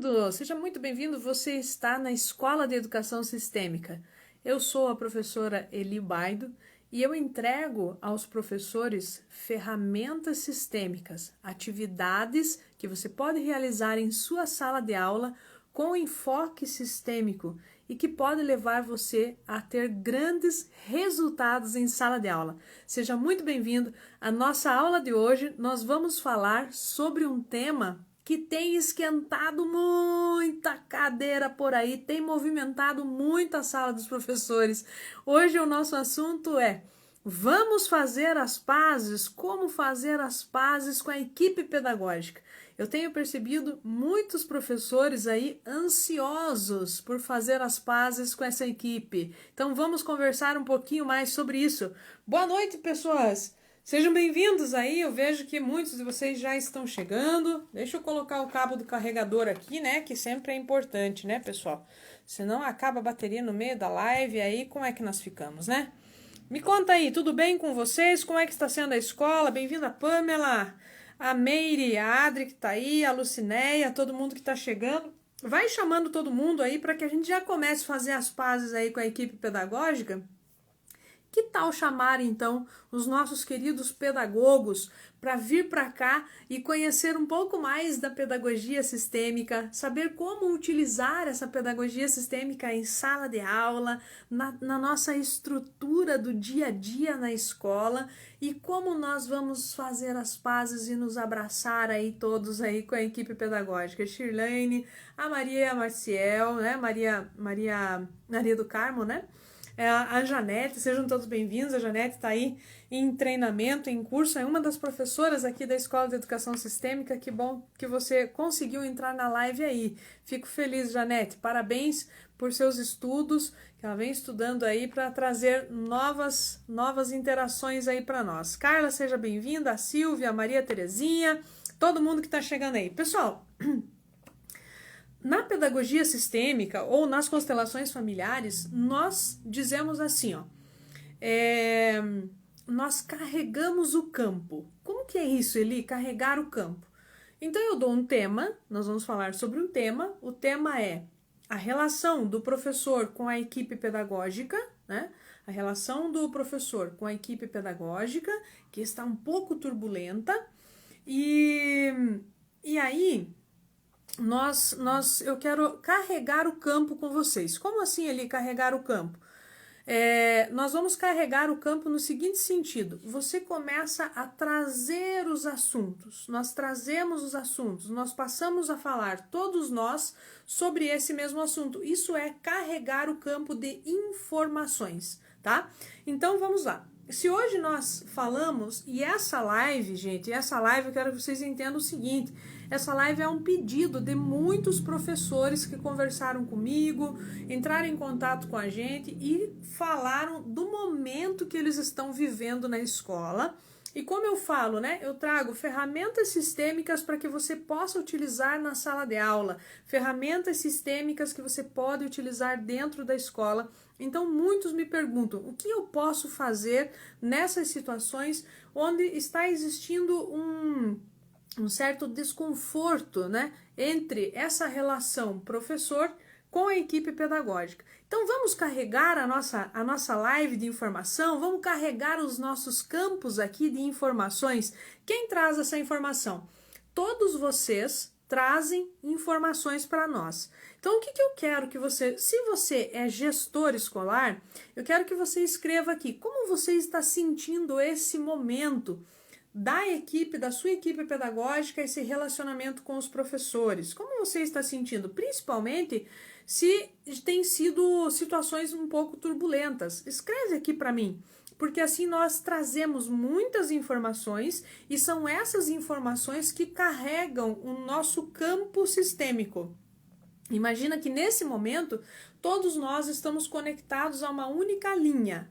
bem-vindo, seja muito bem-vindo. Você está na Escola de Educação Sistêmica. Eu sou a professora Eli Baido e eu entrego aos professores ferramentas sistêmicas, atividades que você pode realizar em sua sala de aula com enfoque sistêmico e que pode levar você a ter grandes resultados em sala de aula. Seja muito bem-vindo. A nossa aula de hoje nós vamos falar sobre um tema que tem esquentado muita cadeira por aí, tem movimentado muito a sala dos professores. Hoje o nosso assunto é: vamos fazer as pazes? Como fazer as pazes com a equipe pedagógica? Eu tenho percebido muitos professores aí ansiosos por fazer as pazes com essa equipe. Então vamos conversar um pouquinho mais sobre isso. Boa noite, pessoas! Sejam bem-vindos aí, eu vejo que muitos de vocês já estão chegando. Deixa eu colocar o cabo do carregador aqui, né, que sempre é importante, né, pessoal? Senão acaba a bateria no meio da live, aí como é que nós ficamos, né? Me conta aí, tudo bem com vocês? Como é que está sendo a escola? Bem-vinda, Pamela, a Meire, a Adri que tá aí, a Lucinéia, todo mundo que tá chegando. Vai chamando todo mundo aí para que a gente já comece a fazer as pazes aí com a equipe pedagógica. Que tal chamar, então, os nossos queridos pedagogos para vir para cá e conhecer um pouco mais da pedagogia sistêmica, saber como utilizar essa pedagogia sistêmica em sala de aula, na nossa estrutura do dia a dia na escola e como nós vamos fazer as pazes e nos abraçar aí todos aí com a equipe pedagógica. Shirlene, a Maria Marciel, né? Maria do Carmo, né? A Janete, sejam todos bem-vindos. A Janete está aí em treinamento, em curso, é uma das professoras aqui da Escola de Educação Sistêmica. Que bom que você conseguiu entrar na live aí. Fico feliz, Janete, parabéns por seus estudos, que ela vem estudando aí para trazer novas interações aí para nós. Carla, seja bem-vinda, a Silvia, a Maria Terezinha, todo mundo que está chegando aí. Pessoal, na pedagogia sistêmica ou nas constelações familiares, nós dizemos assim, ó, nós carregamos o campo. Como que é isso, Eli? Carregar o campo. Então eu dou um tema, nós vamos falar sobre um tema. O tema é a relação do professor com a equipe pedagógica, né? A relação do professor com a equipe pedagógica, que está um pouco turbulenta. E aí eu quero carregar o campo com vocês. Como assim, Eli, carregar o campo? Nós vamos carregar o campo no seguinte sentido: você começa a trazer os assuntos, nós trazemos os assuntos, nós passamos a falar, todos nós, sobre esse mesmo assunto. Isso é carregar o campo de informações, tá? Então vamos lá. Se hoje nós falamos, e essa live, gente, eu quero que vocês entendam o seguinte: essa live é um pedido de muitos professores que conversaram comigo, entraram em contato com a gente e falaram do momento que eles estão vivendo na escola. E como eu falo, né, eu trago ferramentas sistêmicas para que você possa utilizar na sala de aula, ferramentas sistêmicas que você pode utilizar dentro da escola. Então, muitos me perguntam, o que eu posso fazer nessas situações onde está existindo um certo desconforto, né, entre essa relação professor com a equipe pedagógica. Então vamos carregar a nossa live de informação, vamos carregar os nossos campos aqui de informações. Quem traz essa informação? Todos vocês trazem informações para nós. Então o que eu quero que você, se você é gestor escolar, eu quero que você escreva aqui como você está sentindo esse momento da equipe, da sua equipe pedagógica, esse relacionamento com os professores. Como você está sentindo? Principalmente se tem sido situações um pouco turbulentas. Escreve aqui para mim, porque assim nós trazemos muitas informações e são essas informações que carregam o nosso campo sistêmico. Imagina que nesse momento todos nós estamos conectados a uma única linha,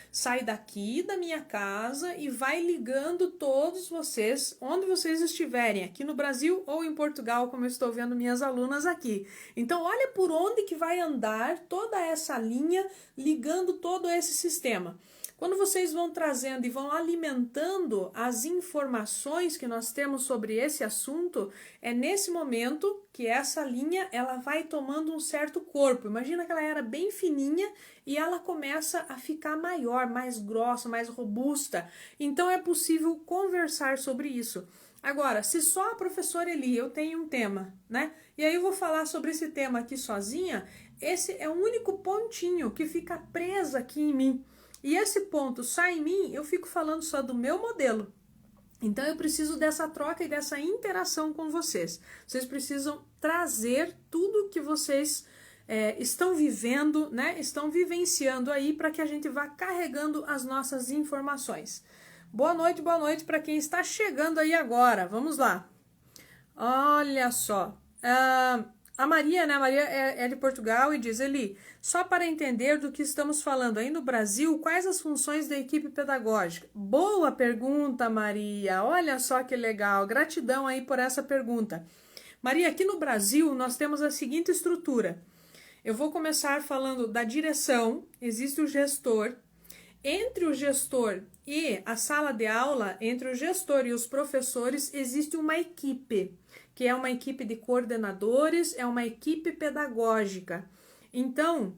Sai daqui da minha casa e vai ligando todos vocês, onde vocês estiverem, aqui no Brasil ou em Portugal, como eu estou vendo minhas alunas aqui. Então olha por onde que vai andar toda essa linha, ligando todo esse sistema. Quando vocês vão trazendo e vão alimentando as informações que nós temos sobre esse assunto, é nesse momento que essa linha ela vai tomando um certo corpo. Imagina que ela era bem fininha e ela começa a ficar maior, mais grossa, mais robusta. Então é possível conversar sobre isso. Agora, se só a professora Eli, eu tenho um tema, né? E aí eu vou falar sobre esse tema aqui sozinha, esse é o único pontinho que fica preso aqui em mim. E esse ponto sai em mim, eu fico falando só do meu modelo. Então eu preciso dessa troca e dessa interação com vocês. Vocês precisam trazer tudo que vocês estão vivendo, né? Estão vivenciando aí para que a gente vá carregando as nossas informações. Boa noite para quem está chegando aí agora. Vamos lá. Olha só. A Maria, né? A Maria é de Portugal e diz, Eli, só para entender do que estamos falando, aí no Brasil, quais as funções da equipe pedagógica? Boa pergunta, Maria. Olha só que legal. Gratidão aí por essa pergunta. Maria, aqui no Brasil, nós temos a seguinte estrutura. Eu vou começar falando da direção, existe o gestor. Entre o gestor e a sala de aula, entre o gestor e os professores, existe uma equipe, que é uma equipe de coordenadores, é uma equipe pedagógica. Então,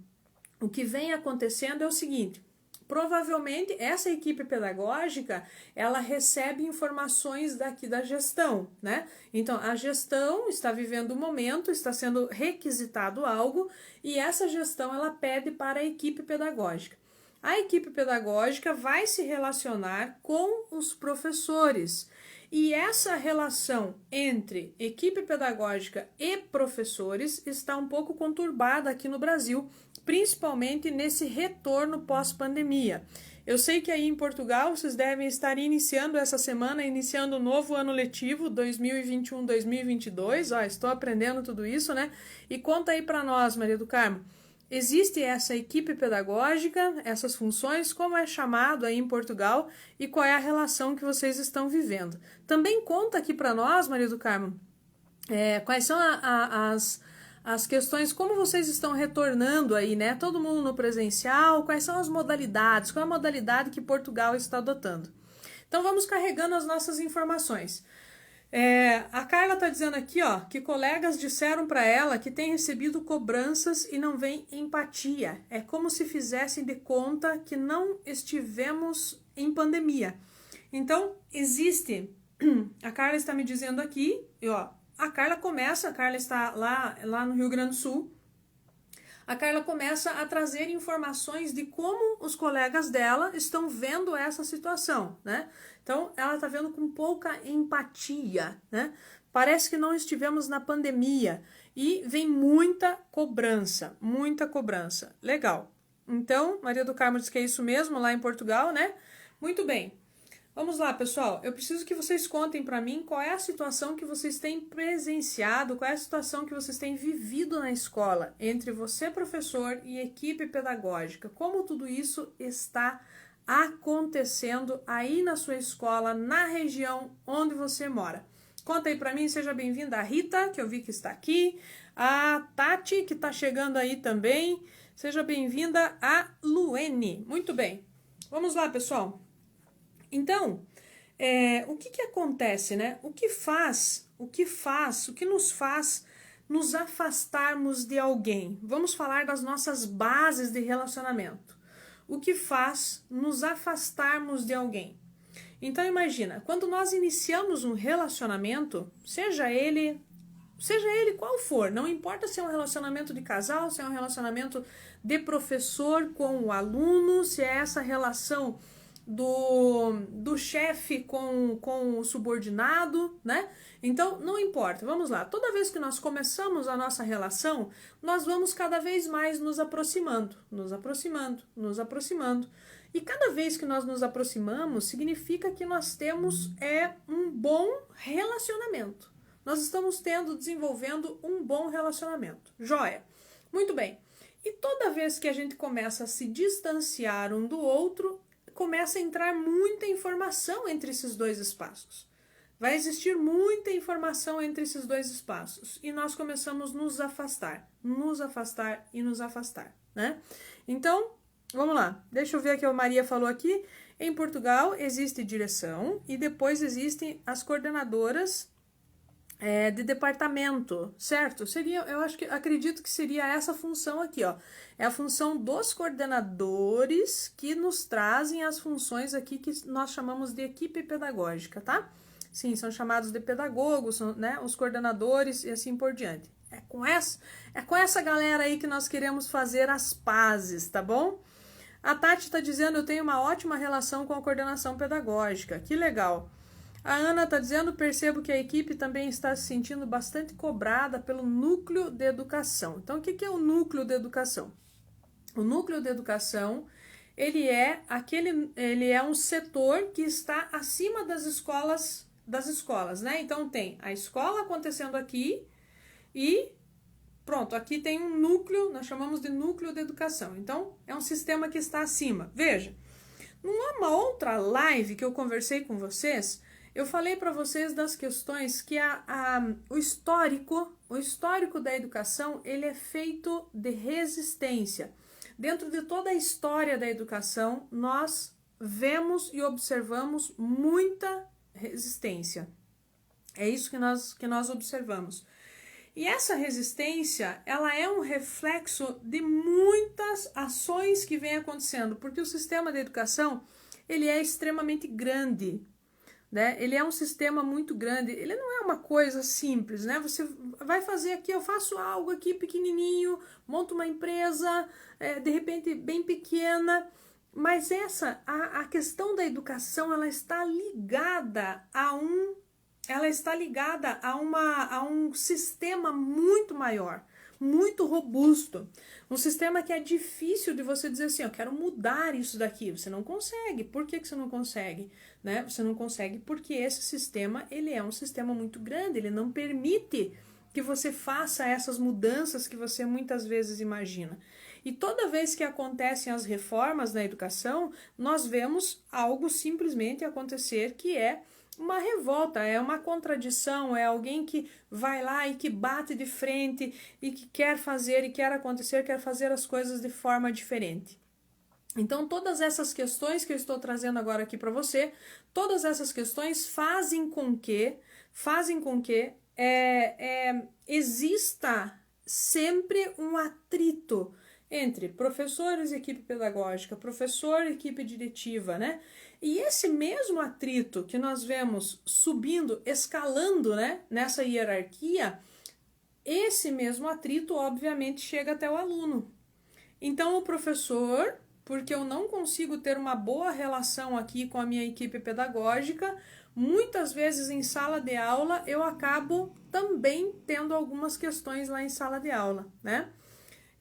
o que vem acontecendo é o seguinte, provavelmente essa equipe pedagógica, ela recebe informações daqui da gestão, né? Então, a gestão está vivendo um momento, está sendo requisitado algo, e essa gestão, ela pede para a equipe pedagógica. A equipe pedagógica vai se relacionar com os professores. E essa relação entre equipe pedagógica e professores está um pouco conturbada aqui no Brasil, principalmente nesse retorno pós-pandemia. Eu sei que aí em Portugal vocês devem estar iniciando essa semana, iniciando o novo ano letivo 2021-2022. Ó, estou aprendendo tudo isso, né? E conta aí para nós, Maria do Carmo. Existe essa equipe pedagógica, essas funções, como é chamado aí em Portugal e qual é a relação que vocês estão vivendo. Também conta aqui para nós, Maria do Carmo, quais são as questões, como vocês estão retornando aí, né? Todo mundo no presencial, quais são as modalidades, qual é a modalidade que Portugal está adotando. Então vamos carregando as nossas informações. A Carla está dizendo aqui, ó, que colegas disseram para ela que tem recebido cobranças e não vem empatia. É como se fizessem de conta que não estivemos em pandemia. Então, existe... A Carla está me dizendo aqui, e ó, a Carla está lá no Rio Grande do Sul. A Carla começa a trazer informações de como os colegas dela estão vendo essa situação, né? Então, ela está vendo com pouca empatia, né? Parece que não estivemos na pandemia e vem muita cobrança. Legal. Então, Maria do Carmo diz que é isso mesmo lá em Portugal, né? Muito bem. Vamos lá, pessoal. Eu preciso que vocês contem para mim qual é a situação que vocês têm presenciado, qual é a situação que vocês têm vivido na escola, entre você, professor, e equipe pedagógica. Como tudo isso está acontecendo aí na sua escola, na região onde você mora. Conta aí para mim, seja bem-vinda a Rita, que eu vi que está aqui, a Tati, que está chegando aí também, seja bem-vinda a Luene. Muito bem, vamos lá, pessoal. Então, o que acontece, né? O que nos faz nos afastarmos de alguém? Vamos falar das nossas bases de relacionamento. O que faz nos afastarmos de alguém? Então imagina, quando nós iniciamos um relacionamento, seja ele qual for, não importa se é um relacionamento de casal, se é um relacionamento de professor com o aluno, se é essa relação do chefe com o subordinado, né? Então, não importa, vamos lá. Toda vez que nós começamos a nossa relação, nós vamos cada vez mais nos aproximando. E cada vez que nós nos aproximamos, significa que nós temos um bom relacionamento. Nós estamos desenvolvendo um bom relacionamento. Joia? Muito bem. E toda vez que a gente começa a se distanciar um do outro, começa a entrar muita informação entre esses dois espaços. Vai existir muita informação entre esses dois espaços. E nós começamos a nos afastar, né? Então, Vamos lá, deixa eu ver o que a Maria falou aqui. Em Portugal existe direção e depois existem as coordenadoras de departamento, certo? Seria, eu acredito que seria essa função aqui, ó. É a função dos coordenadores que nos trazem as funções aqui que nós chamamos de equipe pedagógica, tá? Sim, são chamados de pedagogos, né? Os coordenadores e assim por diante. É com essa galera aí que nós queremos fazer as pazes, tá bom? A Tati está dizendo, eu tenho uma ótima relação com a coordenação pedagógica. Que legal. A Ana está dizendo, percebo que a equipe também está se sentindo bastante cobrada pelo núcleo de educação. Então, o que é o núcleo de educação? O núcleo de educação, ele é um setor que está acima das escolas, né? Então, tem a escola acontecendo aqui e pronto, aqui tem um núcleo, nós chamamos de núcleo de educação. Então, é um sistema que está acima. Veja, numa outra live que eu conversei com vocês, eu falei para vocês das questões que o histórico da educação, ele é feito de resistência. Dentro de toda a história da educação, nós vemos e observamos muita resistência. É isso que nós observamos. E essa resistência, ela é um reflexo de muitas ações que vêm acontecendo, porque o sistema de educação, ele é extremamente grande, né? Ele é um sistema muito grande, ele não é uma coisa simples, né? Você vai fazer aqui, eu faço algo aqui pequenininho, monto uma empresa, de repente bem pequena, mas a questão da educação, ela está ligada a um sistema muito maior, muito robusto. Um sistema que é difícil de você dizer assim, eu quero mudar isso daqui. Você não consegue. Por que você não consegue? Né? Você não consegue porque esse sistema, ele é um sistema muito grande, ele não permite que você faça essas mudanças que você muitas vezes imagina. E toda vez que acontecem as reformas na educação, nós vemos algo simplesmente acontecer que é uma revolta, é uma contradição, é alguém que vai lá e que bate de frente e que quer fazer e quer acontecer, quer fazer as coisas de forma diferente. Então, todas essas questões que eu estou trazendo agora aqui para você, todas essas questões fazem com que exista sempre um atrito entre professores e equipe pedagógica, professor e equipe diretiva, né? E esse mesmo atrito que nós vemos subindo, escalando, né, nessa hierarquia, esse mesmo atrito, obviamente, chega até o aluno. Então, o professor, porque eu não consigo ter uma boa relação aqui com a minha equipe pedagógica, muitas vezes em sala de aula eu acabo também tendo algumas questões lá em sala de aula, né?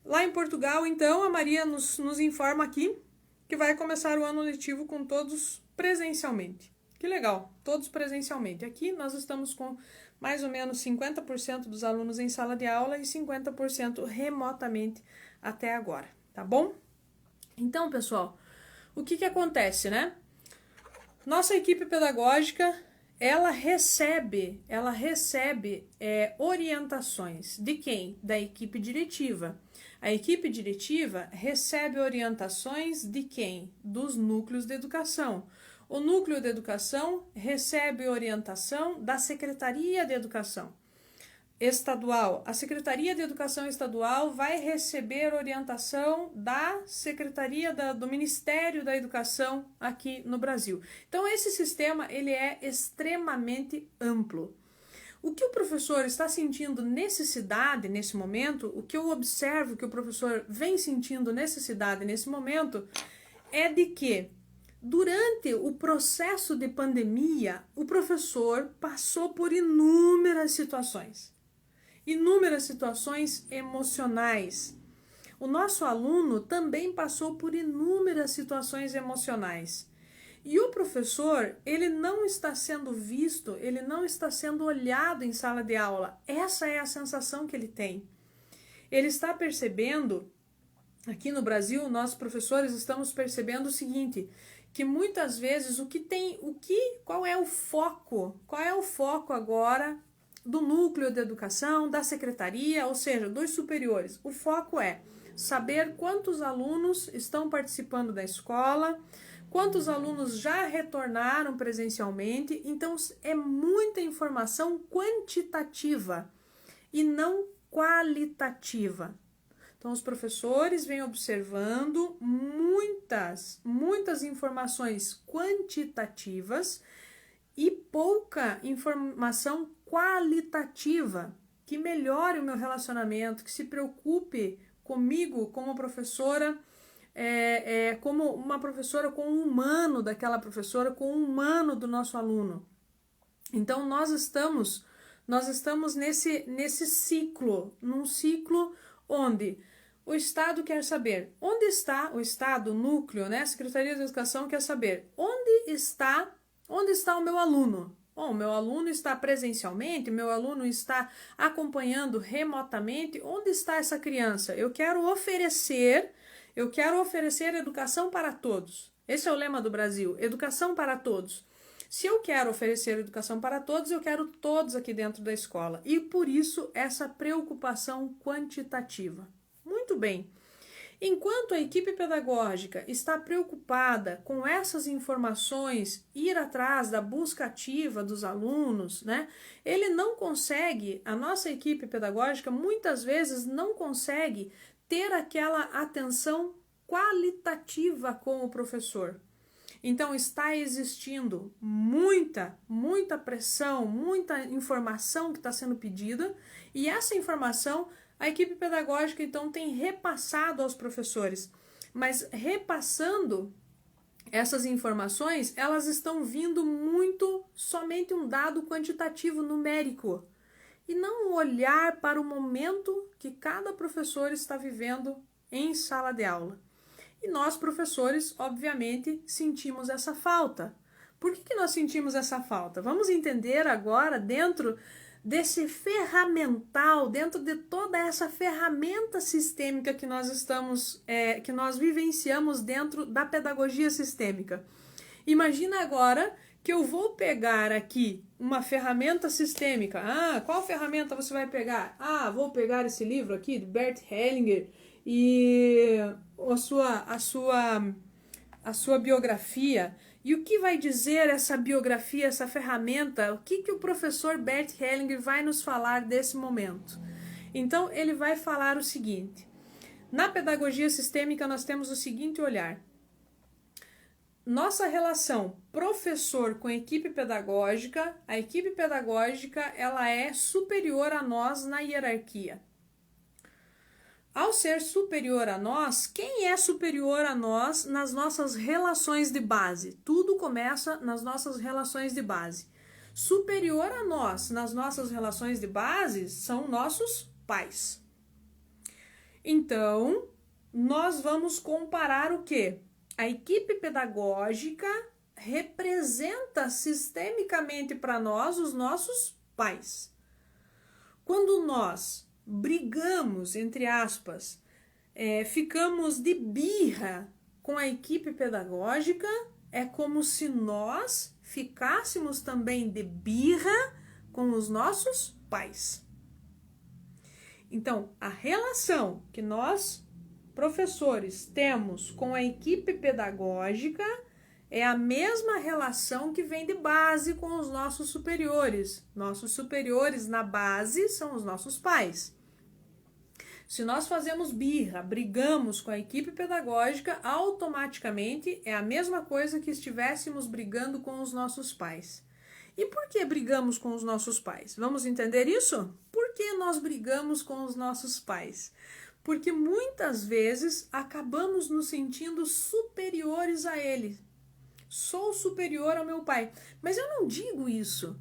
Lá em Portugal, então, a Maria nos informa aqui que vai começar o ano letivo com todos presencialmente. Que legal, todos presencialmente. Aqui nós estamos com mais ou menos 50% dos alunos em sala de aula e 50% remotamente até agora, tá bom? Então, pessoal, o que acontece, né? Nossa equipe pedagógica, ela recebe orientações de quem? Da equipe diretiva. A equipe diretiva recebe orientações de quem? Dos núcleos de educação. O núcleo de educação recebe orientação da Secretaria de Educação Estadual. A Secretaria de Educação Estadual vai receber orientação da Secretaria do Ministério da Educação aqui no Brasil. Então, esse sistema ele é extremamente amplo. O que o professor está sentindo necessidade nesse momento, o que eu observo que o professor vem sentindo necessidade nesse momento, é de que, durante o processo de pandemia, o professor passou por inúmeras situações emocionais. O nosso aluno também passou por inúmeras situações emocionais. E o professor, ele não está sendo visto, ele não está sendo olhado em sala de aula. Essa é a sensação que ele tem. Ele está percebendo, aqui no Brasil, nós professores estamos percebendo o seguinte, que muitas vezes qual é o foco? Qual é o foco agora do núcleo de educação, da secretaria, ou seja, dos superiores. O foco é saber quantos alunos estão participando da escola, quantos alunos já retornaram presencialmente. Então, é muita informação quantitativa e não qualitativa. Então, os professores vêm observando muitas informações quantitativas e pouca informação qualitativa, que melhore o meu relacionamento, que se preocupe comigo como professora, como uma professora com o humano daquela professora, com o humano do nosso aluno. Então, nós estamos nesse ciclo, num ciclo onde o Estado quer saber onde está o Estado, o núcleo, né? A Secretaria de Educação quer saber onde está o meu aluno. Bom, meu aluno está presencialmente, meu aluno está acompanhando remotamente. Onde está essa criança? Eu quero oferecer educação para todos. Esse é o lema do Brasil, educação para todos. Se eu quero oferecer educação para todos, eu quero todos aqui dentro da escola. E por isso essa preocupação quantitativa. Muito bem. Enquanto a equipe pedagógica está preocupada com essas informações, ir atrás da busca ativa dos alunos, né? Ele não consegue, a nossa equipe pedagógica muitas vezes não consegue ter aquela atenção qualitativa com o professor. Então, está existindo muita pressão, muita informação que está sendo pedida, e essa informação a equipe pedagógica, então, tem repassado aos professores. Mas repassando essas informações, elas estão vindo somente um dado quantitativo, numérico, e não olhar para o momento que cada professor está vivendo em sala de aula. E nós, professores, obviamente, sentimos essa falta. Por que nós sentimos essa falta? Vamos entender agora, dentro desse ferramental, dentro de toda essa ferramenta sistêmica que nós vivenciamos dentro da pedagogia sistêmica. Imagina agora que eu vou pegar aqui uma ferramenta sistêmica. Qual ferramenta você vai pegar? Vou pegar esse livro aqui, de Bert Hellinger, e a sua biografia. E o que vai dizer essa biografia, essa ferramenta? O que o professor Bert Hellinger vai nos falar desse momento? Então, ele vai falar o seguinte: na pedagogia sistêmica nós temos o seguinte olhar. Nossa relação professor com equipe pedagógica, a equipe pedagógica ela é superior a nós na hierarquia. Ao ser superior a nós, quem é superior a nós nas nossas relações de base? Tudo começa nas nossas relações de base. Superior a nós nas nossas relações de base são nossos pais. Então, nós vamos comparar o quê? A equipe pedagógica representa sistemicamente para nós os nossos pais. Quando nós brigamos, entre aspas, ficamos de birra com a equipe pedagógica, é como se nós ficássemos também de birra com os nossos pais. Então, a relação que nós, professores, temos com a equipe pedagógica é a mesma relação que vem de base com os nossos superiores. Nossos superiores na base são os nossos pais. Se nós fazemos birra, brigamos com a equipe pedagógica, automaticamente é a mesma coisa que estivéssemos brigando com os nossos pais. E por que brigamos com os nossos pais? Vamos entender isso? Por que nós brigamos com os nossos pais? Porque muitas vezes acabamos nos sentindo superiores a ele. Sou superior ao meu pai. Mas eu não digo isso.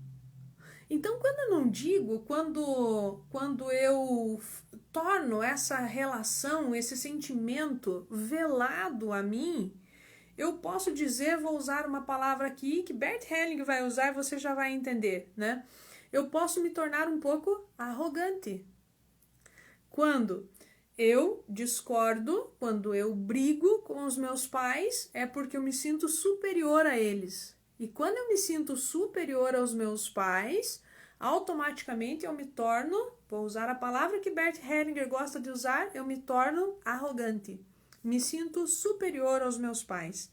Então, quando eu não digo, quando eu torno essa relação, esse sentimento velado a mim, eu posso dizer, vou usar uma palavra aqui que Bert Hellinger vai usar e você já vai entender, né? Eu posso me tornar um pouco arrogante. Quando eu discordo, quando eu brigo com os meus pais, é porque eu me sinto superior a eles. E quando eu me sinto superior aos meus pais, automaticamente eu me torno, vou usar a palavra que Bert Hellinger gosta de usar, eu me torno arrogante. Me sinto superior aos meus pais.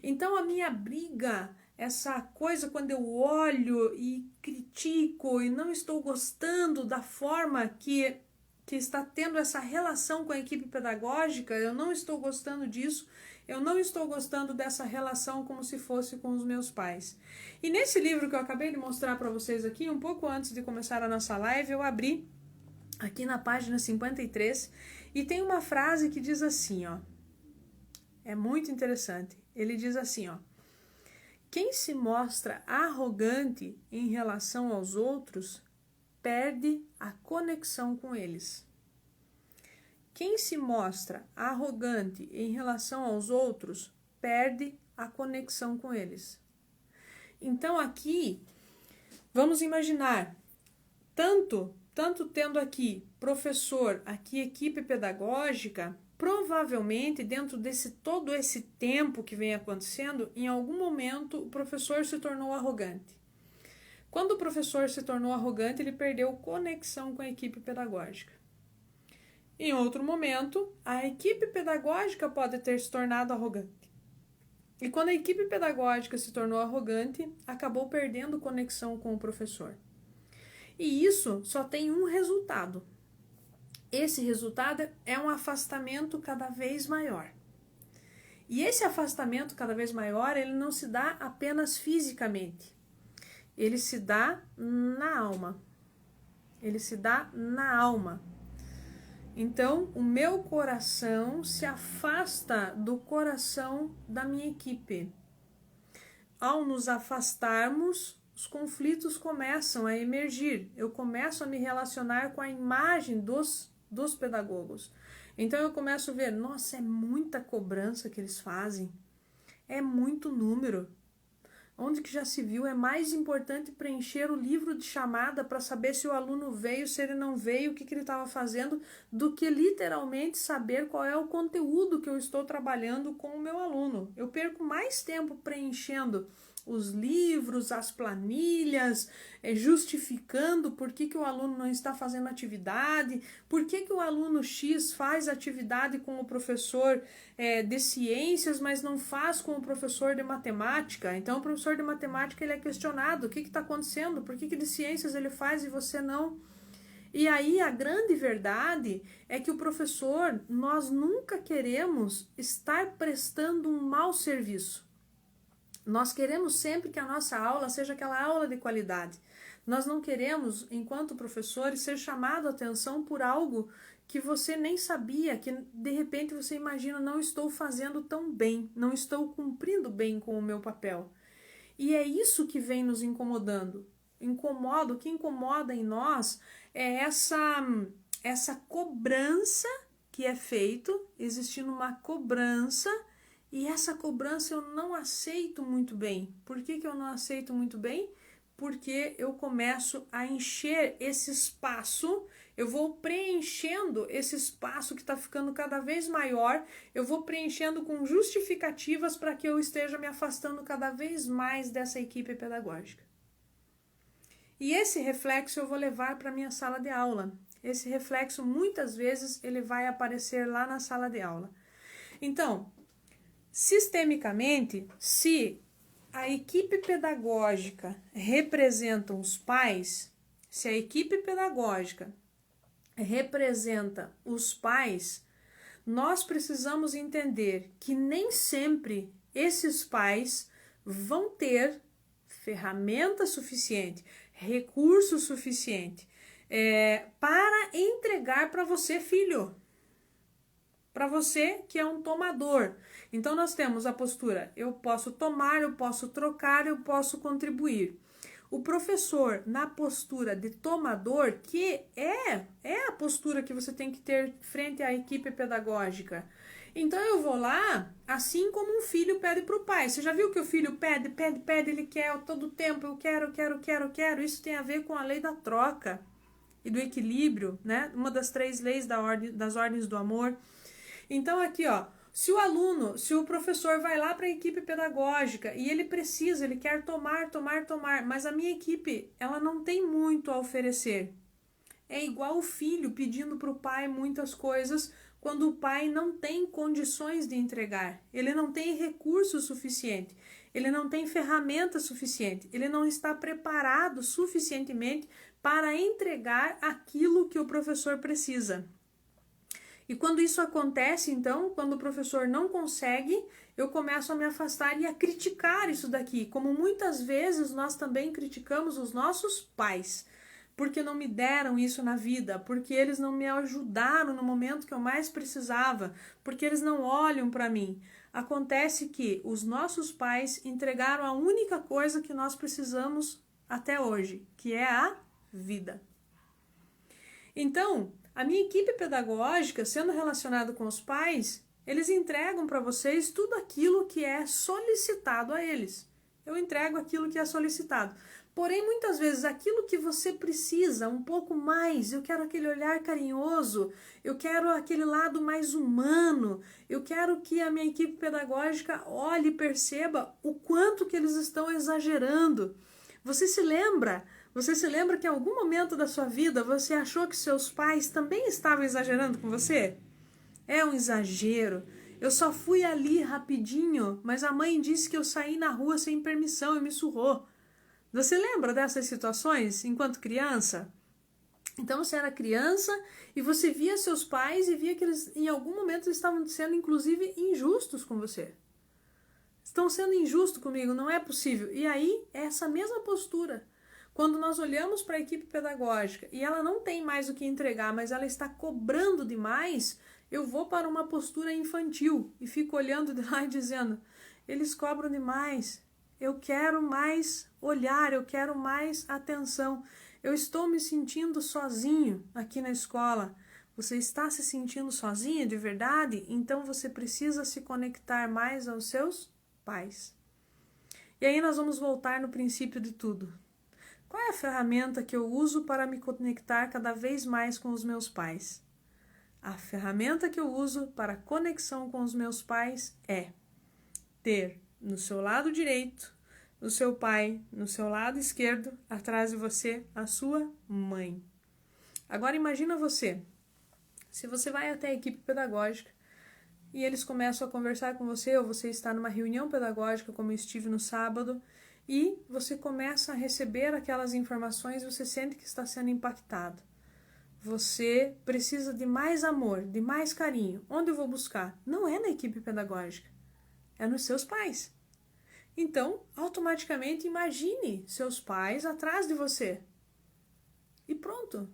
Então a minha briga, essa coisa quando eu olho e critico e não estou gostando da forma que está tendo essa relação com a equipe pedagógica, eu não estou gostando disso, eu não estou gostando dessa relação como se fosse com os meus pais. E nesse livro que eu acabei de mostrar para vocês aqui, um pouco antes de começar a nossa live, eu abri aqui na página 53 e tem uma frase que diz assim, ó, é muito interessante. Ele diz assim, ó, quem se mostra arrogante em relação aos outros perde a conexão com eles. Quem se mostra arrogante em relação aos outros perde a conexão com eles. Então aqui, vamos imaginar, tanto tendo aqui professor, aqui equipe pedagógica, provavelmente dentro desse todo esse tempo que vem acontecendo, em algum momento o professor se tornou arrogante. Quando o professor se tornou arrogante, ele perdeu conexão com a equipe pedagógica. Em outro momento, a equipe pedagógica pode ter se tornado arrogante. E quando a equipe pedagógica se tornou arrogante, acabou perdendo conexão com o professor. E isso só tem um resultado. Esse resultado é um afastamento cada vez maior. E esse afastamento cada vez maior, ele não se dá apenas fisicamente. Ele se dá na alma. Ele se dá na alma. Então, o meu coração se afasta do coração da minha equipe. Ao nos afastarmos, os conflitos começam a emergir. Eu começo a me relacionar com a imagem dos pedagogos. Então, eu começo a ver, nossa, é muita cobrança que eles fazem. É muito número. Onde que já se viu, é mais importante preencher o livro de chamada para saber se o aluno veio, se ele não veio, o que ele estava fazendo, do que literalmente saber qual é o conteúdo que eu estou trabalhando com o meu aluno. Eu perco mais tempo preenchendo os livros, as planilhas, justificando por que o aluno não está fazendo atividade, por que o aluno X faz atividade com o professor de ciências, mas não faz com o professor de matemática. Então o professor de matemática ele é questionado, o que está acontecendo, por que de ciências ele faz e você não? E aí a grande verdade é que o professor, nós nunca queremos estar prestando um mau serviço. Nós queremos sempre que a nossa aula seja aquela aula de qualidade. Nós não queremos, enquanto professores, ser chamado a atenção por algo que você nem sabia, que de repente você imagina, não estou fazendo tão bem, não estou cumprindo bem com o meu papel. E é isso que vem nos incomodando. O que incomoda em nós é essa cobrança que é feito, existindo uma cobrança. E essa cobrança eu não aceito muito bem. Por que eu não aceito muito bem? Porque eu começo a encher esse espaço, eu vou preenchendo esse espaço que está ficando cada vez maior, eu vou preenchendo com justificativas para que eu esteja me afastando cada vez mais dessa equipe pedagógica. E esse reflexo eu vou levar para a minha sala de aula. Esse reflexo, muitas vezes, ele vai aparecer lá na sala de aula. Então, sistemicamente, se a equipe pedagógica representa os pais, se a equipe pedagógica representa os pais, nós precisamos entender que nem sempre esses pais vão ter ferramenta suficiente, recurso suficiente para entregar para você, filho. Para você que é um tomador. Então, nós temos a postura, eu posso tomar, eu posso trocar, eu posso contribuir. O professor, na postura de tomador, que é a postura que você tem que ter frente à equipe pedagógica. Então, eu vou lá, assim como um filho pede para o pai. Você já viu que o filho pede, ele quer todo tempo, eu quero. Isso tem a ver com a lei da troca e do equilíbrio, né? Uma das 3 leis das ordens do amor. Então, aqui, ó, Se o professor vai lá para a equipe pedagógica e ele quer tomar, mas a minha equipe, ela não tem muito a oferecer. É igual o filho pedindo para o pai muitas coisas quando o pai não tem condições de entregar. Ele não tem recurso suficiente, ele não tem ferramenta suficiente, ele não está preparado suficientemente para entregar aquilo que o professor precisa. E quando isso acontece, então, quando o professor não consegue, eu começo a me afastar e a criticar isso daqui, como muitas vezes nós também criticamos os nossos pais, porque não me deram isso na vida, porque eles não me ajudaram no momento que eu mais precisava, porque eles não olham para mim. Acontece que os nossos pais entregaram a única coisa que nós precisamos até hoje, que é a vida. Então, a minha equipe pedagógica, sendo relacionada com os pais, eles entregam para vocês tudo aquilo que é solicitado a eles. Eu entrego aquilo que é solicitado. Porém, muitas vezes, aquilo que você precisa, um pouco mais, eu quero aquele olhar carinhoso, eu quero aquele lado mais humano, eu quero que a minha equipe pedagógica olhe e perceba o quanto que eles estão exagerando. Você se lembra que em algum momento da sua vida você achou que seus pais também estavam exagerando com você? É um exagero. Eu só fui ali rapidinho, mas a mãe disse que eu saí na rua sem permissão e me surrou. Você lembra dessas situações enquanto criança? Então você era criança e você via seus pais e via que eles em algum momento estavam sendo inclusive injustos com você. Estão sendo injustos comigo, não é possível. E aí é essa mesma postura. Quando nós olhamos para a equipe pedagógica e ela não tem mais o que entregar, mas ela está cobrando demais, eu vou para uma postura infantil e fico olhando de lá e dizendo, eles cobram demais, eu quero mais olhar, eu quero mais atenção, eu estou me sentindo sozinho aqui na escola. Você está se sentindo sozinho de verdade? Então você precisa se conectar mais aos seus pais. E aí nós vamos voltar no princípio de tudo. Qual é a ferramenta que eu uso para me conectar cada vez mais com os meus pais? A ferramenta que eu uso para a conexão com os meus pais é ter no seu lado direito o seu pai, no seu lado esquerdo, atrás de você, a sua mãe. Agora imagina você, se você vai até a equipe pedagógica e eles começam a conversar com você, ou você está numa reunião pedagógica, como eu estive no sábado, e você começa a receber aquelas informações e você sente que está sendo impactado. Você precisa de mais amor, de mais carinho. Onde eu vou buscar? Não é na equipe pedagógica, é nos seus pais. Então, automaticamente imagine seus pais atrás de você. E pronto.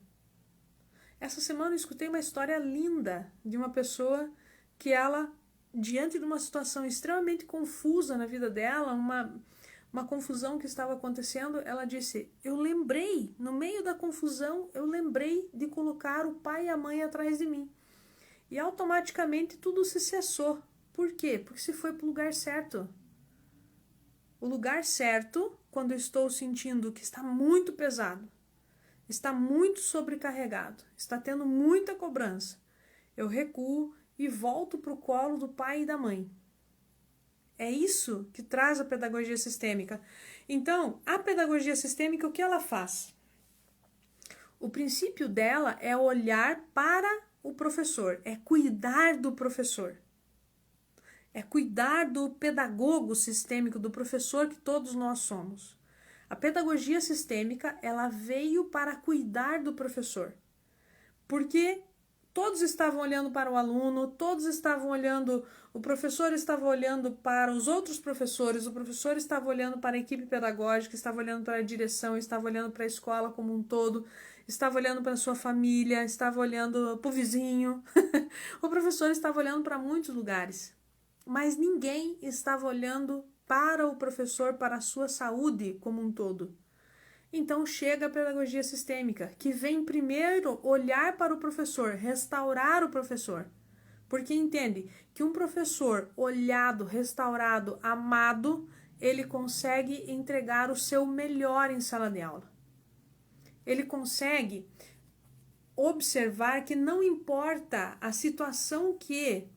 Essa semana eu escutei uma história linda de uma pessoa que ela, diante de uma situação extremamente confusa na vida dela, uma confusão que estava acontecendo, ela disse, eu lembrei, no meio da confusão, eu lembrei de colocar o pai e a mãe atrás de mim. E automaticamente tudo se cessou. Por quê? Porque se foi para o lugar certo. O lugar certo, quando eu estou sentindo que está muito pesado, está muito sobrecarregado, está tendo muita cobrança, eu recuo e volto para o colo do pai e da mãe. É isso que traz a pedagogia sistêmica. Então, a pedagogia sistêmica, o que ela faz? O princípio dela é olhar para o professor, é cuidar do professor. É cuidar do pedagogo sistêmico, do professor que todos nós somos. A pedagogia sistêmica, ela veio para cuidar do professor. Porque todos estavam olhando para o aluno, todos estavam olhando, o professor estava olhando para os outros professores, o professor estava olhando para a equipe pedagógica, estava olhando para a direção, estava olhando para a escola como um todo, estava olhando para a sua família, estava olhando para o vizinho. O professor estava olhando para muitos lugares, mas ninguém estava olhando para o professor, para a sua saúde como um todo. Então chega a pedagogia sistêmica, que vem primeiro olhar para o professor, restaurar o professor. Porque entende que um professor olhado, restaurado, amado, ele consegue entregar o seu melhor em sala de aula. Ele consegue observar que não importa a situação que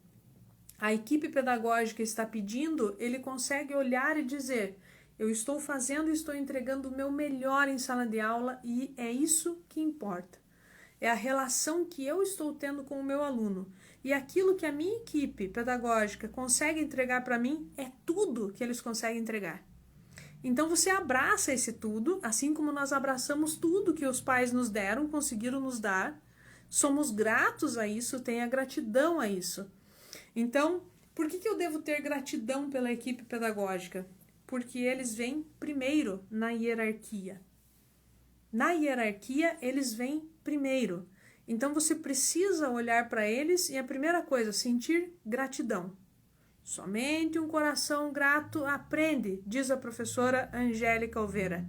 a equipe pedagógica está pedindo, ele consegue olhar e dizer: eu estou fazendo e estou entregando o meu melhor em sala de aula e é isso que importa. É a relação que eu estou tendo com o meu aluno. E aquilo que a minha equipe pedagógica consegue entregar para mim é tudo que eles conseguem entregar. Então você abraça esse tudo, assim como nós abraçamos tudo que os pais nos deram, conseguiram nos dar. Somos gratos a isso, tenha gratidão a isso. Então, por que eu devo ter gratidão pela equipe pedagógica? Porque eles vêm primeiro na hierarquia. Na hierarquia, eles vêm primeiro. Então, você precisa olhar para eles e a primeira coisa, sentir gratidão. Somente um coração grato aprende, diz a professora Angélica Alveira.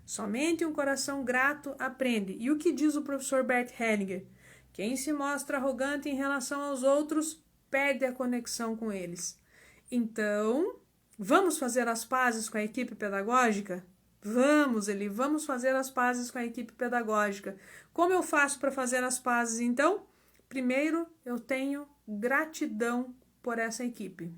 Somente um coração grato aprende. E o que diz o professor Bert Hellinger? Quem se mostra arrogante em relação aos outros, perde a conexão com eles. Então, vamos fazer as pazes com a equipe pedagógica? Vamos fazer as pazes com a equipe pedagógica. Como eu faço para fazer as pazes, então? Primeiro, eu tenho gratidão por essa equipe.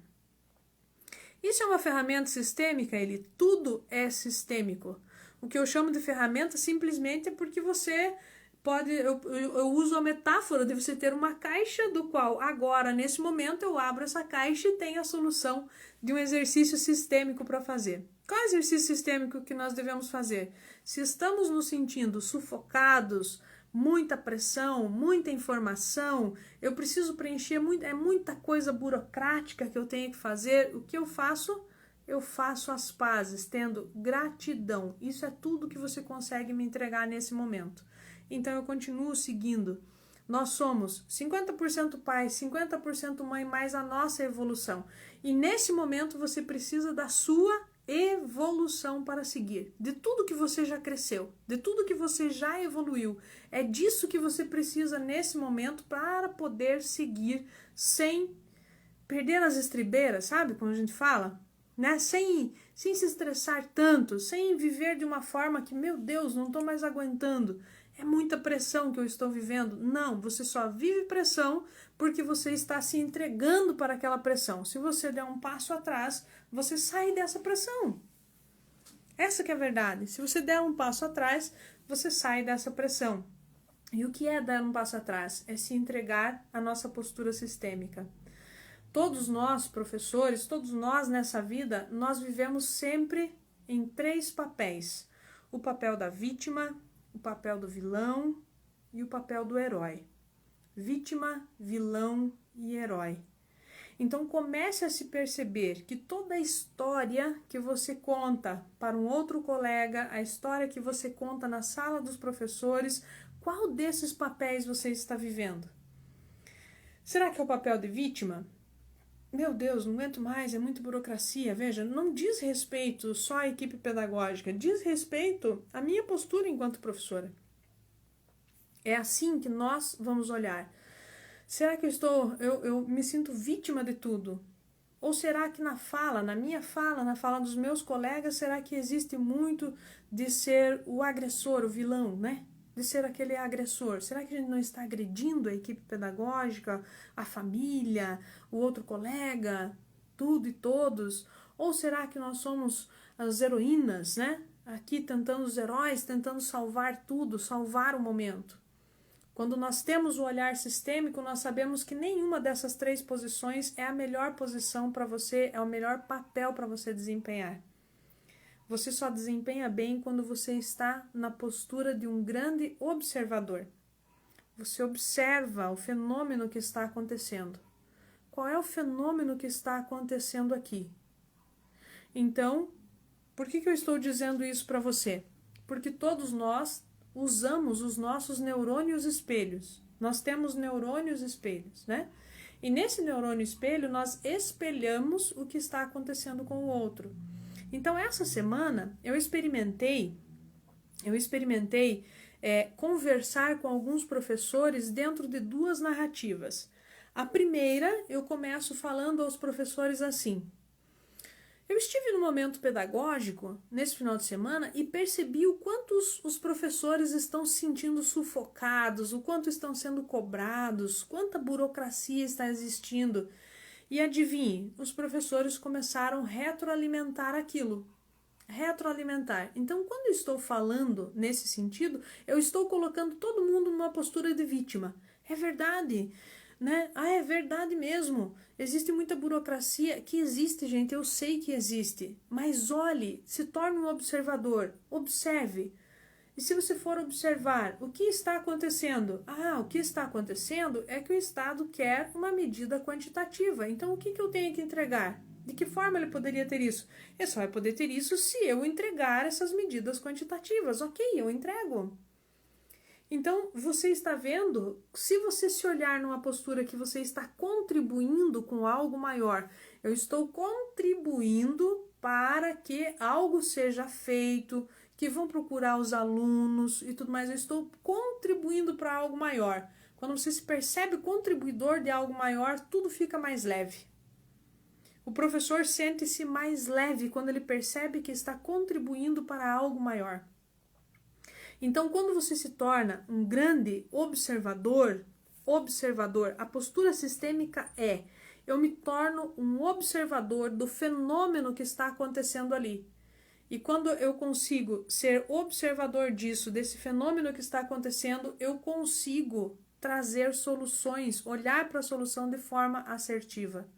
Isso é uma ferramenta sistêmica, tudo é sistêmico. O que eu chamo de ferramenta simplesmente é porque você pode, eu uso a metáfora de você ter uma caixa do qual agora, nesse momento, eu abro essa caixa e tenho a solução de um exercício sistêmico para fazer. Qual é o exercício sistêmico que nós devemos fazer? Se estamos nos sentindo sufocados, muita pressão, muita informação, eu preciso preencher, muita coisa burocrática que eu tenho que fazer, o que eu faço? Eu faço as pazes, tendo gratidão. Isso é tudo que você consegue me entregar nesse momento. Então eu continuo seguindo. Nós somos 50% pai, 50% mãe, mais a nossa evolução. E nesse momento você precisa da sua evolução para seguir. De tudo que você já cresceu, de tudo que você já evoluiu. É disso que você precisa nesse momento para poder seguir sem perder as estribeiras, sabe? Como a gente fala, né? Sem se estressar tanto, sem viver de uma forma que, meu Deus, não estou mais aguentando. É muita pressão que eu estou vivendo. Não, você só vive pressão porque você está se entregando para aquela pressão. Se você der um passo atrás, você sai dessa pressão. Essa que é a verdade. Se você der um passo atrás, você sai dessa pressão. E o que é dar um passo atrás? É se entregar à nossa postura sistêmica. Todos nós, professores, todos nós nessa vida, nós vivemos sempre em 3 papéis. O papel da vítima, o papel do vilão e o papel do herói. Vítima, vilão e herói. Então comece a se perceber que toda a história que você conta para um outro colega, a história que você conta na sala dos professores, qual desses papéis você está vivendo? Será que é o papel de vítima? Meu Deus, não aguento mais, é muita burocracia. Veja, não diz respeito só à equipe pedagógica, diz respeito à minha postura enquanto professora. É assim que nós vamos olhar. Será que eu me sinto vítima de tudo? Ou será que na minha fala, na fala dos meus colegas, será que existe muito de ser o agressor, o vilão, né? De ser aquele agressor? Será que a gente não está agredindo a equipe pedagógica, a família, o outro colega, tudo e todos? Ou será que nós somos as heroínas, né? Aqui tentando os heróis, tentando salvar tudo, salvar o momento. Quando nós temos o olhar sistêmico, nós sabemos que nenhuma dessas 3 posições é a melhor posição para você, é o melhor papel para você desempenhar. Você só desempenha bem quando você está na postura de um grande observador. Você observa o fenômeno que está acontecendo. Qual é o fenômeno que está acontecendo aqui? Então, por que eu estou dizendo isso para você? Porque todos nós usamos os nossos neurônios espelhos. Nós temos neurônios espelhos, né? E nesse neurônio espelho, nós espelhamos o que está acontecendo com o outro. Então, essa semana, eu experimentei conversar com alguns professores dentro de 2 narrativas. A primeira, eu começo falando aos professores assim: eu estive no momento pedagógico, nesse final de semana, e percebi o quanto os professores estão se sentindo sufocados, o quanto estão sendo cobrados, quanta burocracia está existindo. E adivinhe, os professores começaram a retroalimentar aquilo. Retroalimentar. Então, quando eu estou falando nesse sentido, eu estou colocando todo mundo numa postura de vítima. É verdade, né? Ah, é verdade mesmo. Existe muita burocracia. Que existe, gente, eu sei que existe. Mas olhe, se torne um observador. Observe. E se você for observar, o que está acontecendo? Ah, o que está acontecendo é que o Estado quer uma medida quantitativa. Então, o que eu tenho que entregar? De que forma ele poderia ter isso? Ele só vai poder ter isso se eu entregar essas medidas quantitativas. Ok, eu entrego. Então, você está vendo, se você se olhar numa postura que você está contribuindo com algo maior, eu estou contribuindo para que algo seja feito, que vão procurar os alunos e tudo mais, eu estou contribuindo para algo maior. Quando você se percebe contribuidor de algo maior, tudo fica mais leve. O professor sente-se mais leve quando ele percebe que está contribuindo para algo maior. Então, quando você se torna um grande observador, a postura sistêmica é: eu me torno um observador do fenômeno que está acontecendo ali. E quando eu consigo ser observador disso, desse fenômeno que está acontecendo, eu consigo trazer soluções, olhar para a solução de forma assertiva.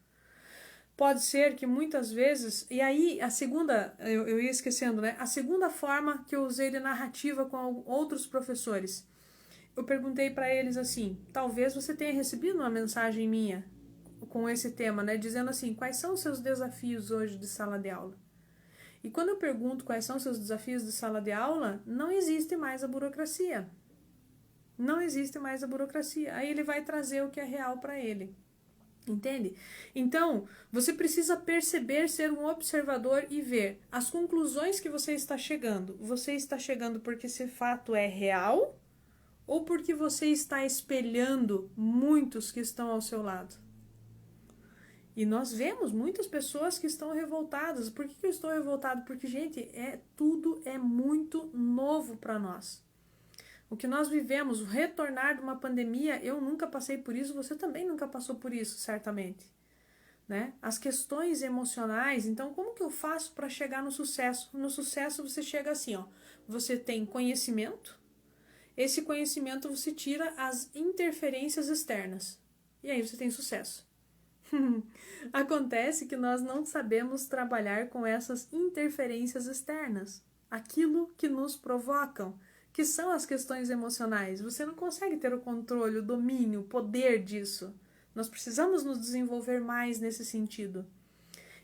Pode ser que muitas vezes, e aí a segunda, eu ia esquecendo, né? A segunda forma que eu usei de narrativa com outros professores, eu perguntei para eles assim: talvez você tenha recebido uma mensagem minha com esse tema, né? Dizendo assim: quais são os seus desafios hoje de sala de aula? E quando eu pergunto quais são os seus desafios de sala de aula, não existe mais a burocracia. Não existe mais a burocracia. Aí ele vai trazer o que é real para ele. Entende? Então, você precisa perceber, ser um observador e ver as conclusões que você está chegando. Você está chegando porque esse fato é real ou porque você está espelhando muitos que estão ao seu lado? E nós vemos muitas pessoas que estão revoltadas. Por que eu estou revoltado? Porque, gente, tudo é muito novo para nós. O que nós vivemos, o retornar de uma pandemia, eu nunca passei por isso, você também nunca passou por isso, certamente. Né? As questões emocionais, então como que eu faço para chegar no sucesso? No sucesso você chega assim, ó, você tem conhecimento, esse conhecimento você tira as interferências externas, e aí você tem sucesso. Acontece que nós não sabemos trabalhar com essas interferências externas, aquilo que nos provocam, que são as questões emocionais. Você não consegue ter o controle, o domínio, o poder disso. Nós precisamos nos desenvolver mais nesse sentido.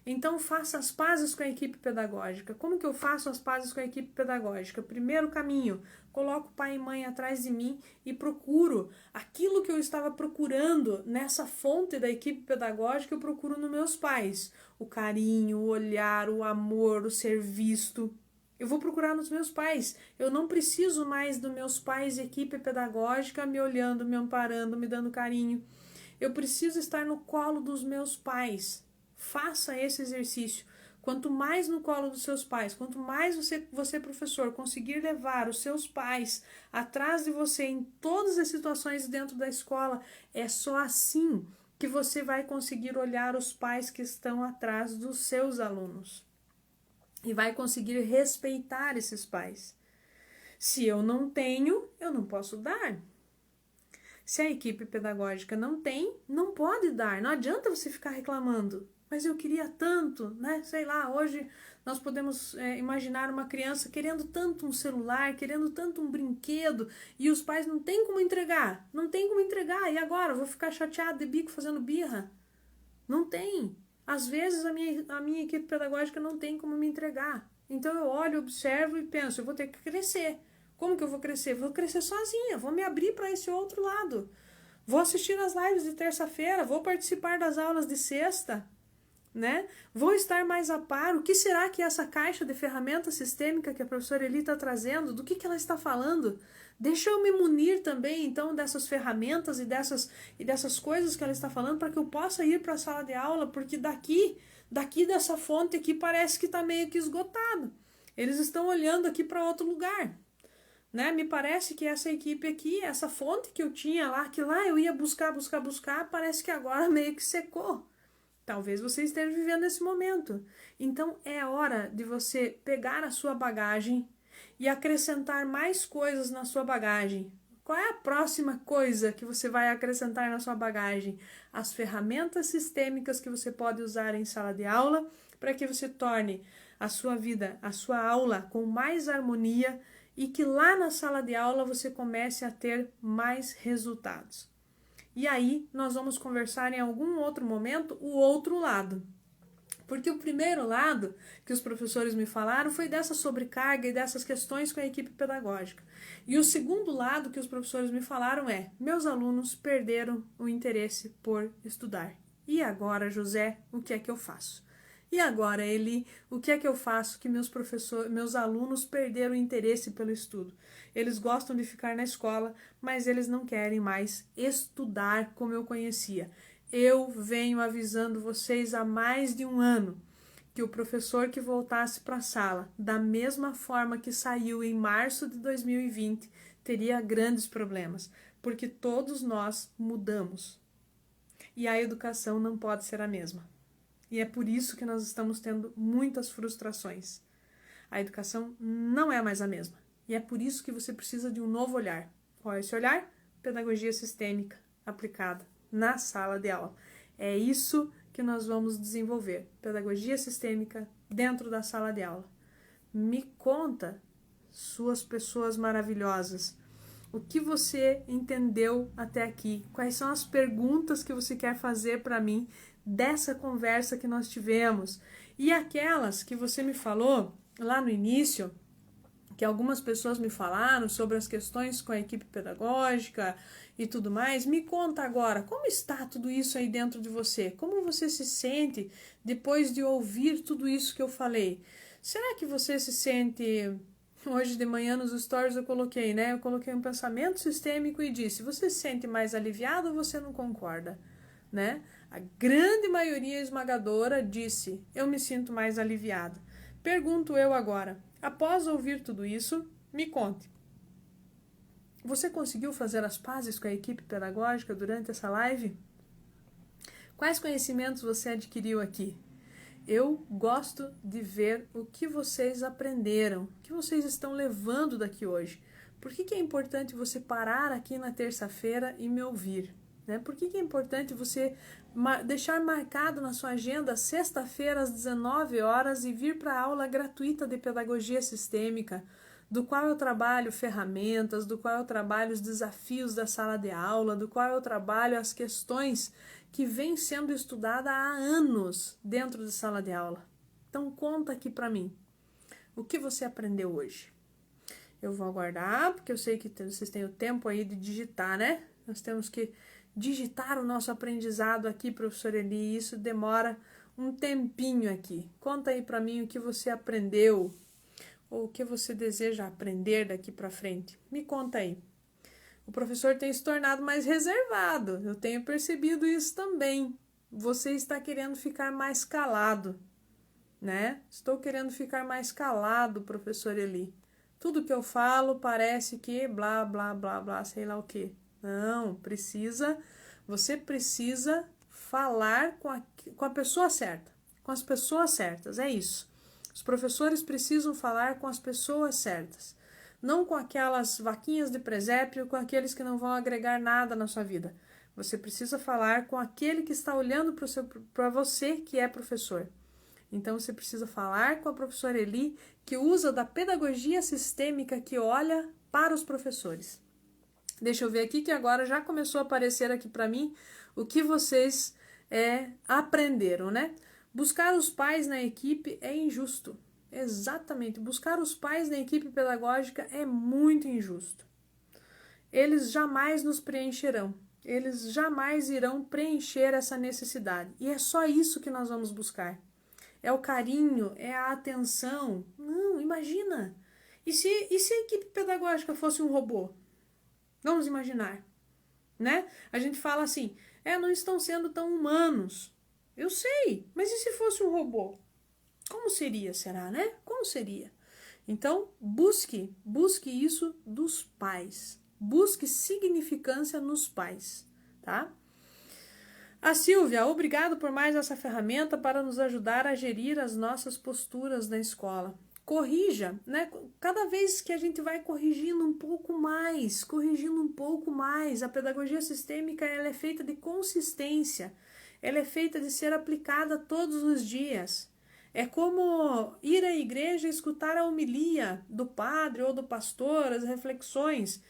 Então, faça as pazes com a equipe pedagógica. Como que eu faço as pazes com a equipe pedagógica? Primeiro caminho, coloco pai e mãe atrás de mim e procuro aquilo que eu estava procurando nessa fonte da equipe pedagógica, eu procuro nos meus pais. O carinho, o olhar, o amor, o ser visto. Eu vou procurar nos meus pais. Eu não preciso mais dos meus pais e equipe pedagógica me olhando, me amparando, me dando carinho. Eu preciso estar no colo dos meus pais. Faça esse exercício. Quanto mais no colo dos seus pais, quanto mais você professor, conseguir levar os seus pais atrás de você em todas as situações dentro da escola, é só assim que você vai conseguir olhar os pais que estão atrás dos seus alunos. E vai conseguir respeitar esses pais. Se eu não tenho, eu não posso dar. Se a equipe pedagógica não tem, não pode dar. Não adianta você ficar reclamando. Mas eu queria tanto, né? Sei lá, hoje nós podemos imaginar uma criança querendo tanto um celular, querendo tanto um brinquedo, e os pais não têm como entregar. Não tem como entregar. E agora? Eu vou ficar chateado de bico fazendo birra? Não tem. Às vezes a minha equipe pedagógica não tem como me entregar. Então eu olho, observo e penso, eu vou ter que crescer. Como que eu vou crescer? Vou crescer sozinha, vou me abrir para esse outro lado. Vou assistir as lives de terça-feira, vou participar das aulas de sexta, né? Vou estar mais a par. O que será que essa caixa de ferramenta sistêmica que a professora Eli está trazendo, do que ela está falando? Deixa eu me munir também, então, dessas ferramentas e dessas coisas que ela está falando para que eu possa ir para a sala de aula, porque daqui dessa fonte aqui parece que está meio que esgotado. Eles estão olhando aqui para outro lugar. Né? Me parece que essa equipe aqui, essa fonte que eu tinha lá, que lá eu ia buscar, parece que agora meio que secou. Talvez você esteja vivendo esse momento. Então é hora de você pegar a sua bagagem e acrescentar mais coisas na sua bagagem. Qual é a próxima coisa que você vai acrescentar na sua bagagem? As ferramentas sistêmicas que você pode usar em sala de aula para que você torne a sua vida, a sua aula com mais harmonia e que lá na sala de aula você comece a ter mais resultados. E aí nós vamos conversar em algum outro momento o outro lado. Porque o primeiro lado que os professores me falaram foi dessa sobrecarga e dessas questões com a equipe pedagógica. E o segundo lado que os professores me falaram é: meus alunos perderam o interesse por estudar. E agora, José, o que é que eu faço? E agora, Eli, o que é que eu faço que meus alunos perderam o interesse pelo estudo? Eles gostam de ficar na escola, mas eles não querem mais estudar como eu conhecia. Eu venho avisando vocês há mais de um ano que o professor que voltasse para a sala, da mesma forma que saiu em março de 2020, teria grandes problemas, porque todos nós mudamos. E a educação não pode ser a mesma. E é por isso que nós estamos tendo muitas frustrações. A educação não é mais a mesma. E é por isso que você precisa de um novo olhar. Qual é esse olhar? Pedagogia sistêmica aplicada na sala de aula. É isso que nós vamos desenvolver. Pedagogia sistêmica dentro da sala de aula. Me conta, suas pessoas maravilhosas, o que você entendeu até aqui? Quais são as perguntas que você quer fazer para mim dessa conversa que nós tivemos? E aquelas que você me falou lá no início, que algumas pessoas me falaram sobre as questões com a equipe pedagógica e tudo mais, me conta agora, como está tudo isso aí dentro de você? Como você se sente depois de ouvir tudo isso que eu falei? Será que você se sente... Hoje de manhã nos stories eu coloquei, né? Eu coloquei um pensamento sistêmico e disse: você se sente mais aliviado ou você não concorda? Né? A grande maioria esmagadora disse: eu me sinto mais aliviado. Pergunto eu agora, após ouvir tudo isso, me conte. Você conseguiu fazer as pazes com a equipe pedagógica durante essa live? Quais conhecimentos você adquiriu aqui? Eu gosto de ver o que vocês aprenderam, o que vocês estão levando daqui hoje. Por que é importante você parar aqui na terça-feira e me ouvir? Né? Por que é importante você deixar marcado na sua agenda sexta-feira às 19 horas e vir para a aula gratuita de pedagogia sistêmica, do qual eu trabalho ferramentas, do qual eu trabalho os desafios da sala de aula, do qual eu trabalho as questões que vem sendo estudada há anos dentro de sala de aula. Então conta aqui para mim, o que você aprendeu hoje? Eu vou aguardar, porque eu sei que vocês têm o tempo aí de digitar, né? Nós temos que digitar o nosso aprendizado aqui, professor Eli, e isso demora um tempinho aqui. Conta aí para mim o que você aprendeu, ou o que você deseja aprender daqui para frente. Me conta aí. O professor tem se tornado mais reservado, eu tenho percebido isso também. Você está querendo ficar mais calado, né? Estou querendo ficar mais calado, professor Eli. Tudo que eu falo parece que blá, blá, blá, blá, sei lá o quê. Não, você precisa falar com a pessoa certa, com as pessoas certas, é isso. Os professores precisam falar com as pessoas certas. Não com aquelas vaquinhas de presépio, com aqueles que não vão agregar nada na sua vida. Você precisa falar com aquele que está olhando para você, que é professor. Então, você precisa falar com a professora Eli, que usa da pedagogia sistêmica, que olha para os professores. Deixa eu ver aqui, que agora já começou a aparecer aqui para mim o que vocês aprenderam, né? Buscar os pais na equipe é injusto. Exatamente, buscar os pais na equipe pedagógica é muito injusto. Eles jamais nos preencherão, eles jamais irão preencher essa necessidade. E é só isso que nós vamos buscar. É o carinho, é a atenção. Não, imagina. E se a equipe pedagógica fosse um robô? Vamos imaginar, né? A gente fala assim, não estão sendo tão humanos. Eu sei, mas e se fosse um robô? Como seria, será, né? Como seria? Então, busque isso dos pais. Busque significância nos pais, tá? A Silvia, obrigado por mais essa ferramenta para nos ajudar a gerir as nossas posturas na escola. Corrija, né? Cada vez que a gente vai corrigindo um pouco mais, a pedagogia sistêmica ela é feita de consistência, ela é feita de ser aplicada todos os dias. É como ir à igreja e escutar a homilia do padre ou do pastor, as reflexões.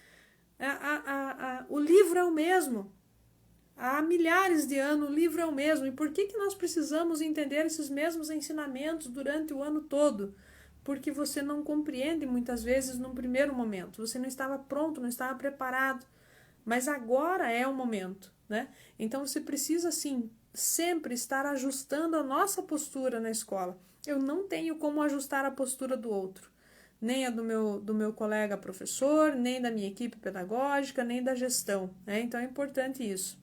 O livro é o mesmo. Há milhares de anos o livro é o mesmo. E por que nós precisamos entender esses mesmos ensinamentos durante o ano todo? Porque você não compreende muitas vezes num primeiro momento. Você não estava pronto, não estava preparado. Mas agora é o momento, né? Então você precisa, sim, sempre estar ajustando a nossa postura na escola. Eu não tenho como ajustar a postura do outro. Nem a do meu colega professor, nem da minha equipe pedagógica, nem da gestão, né? Então é importante isso.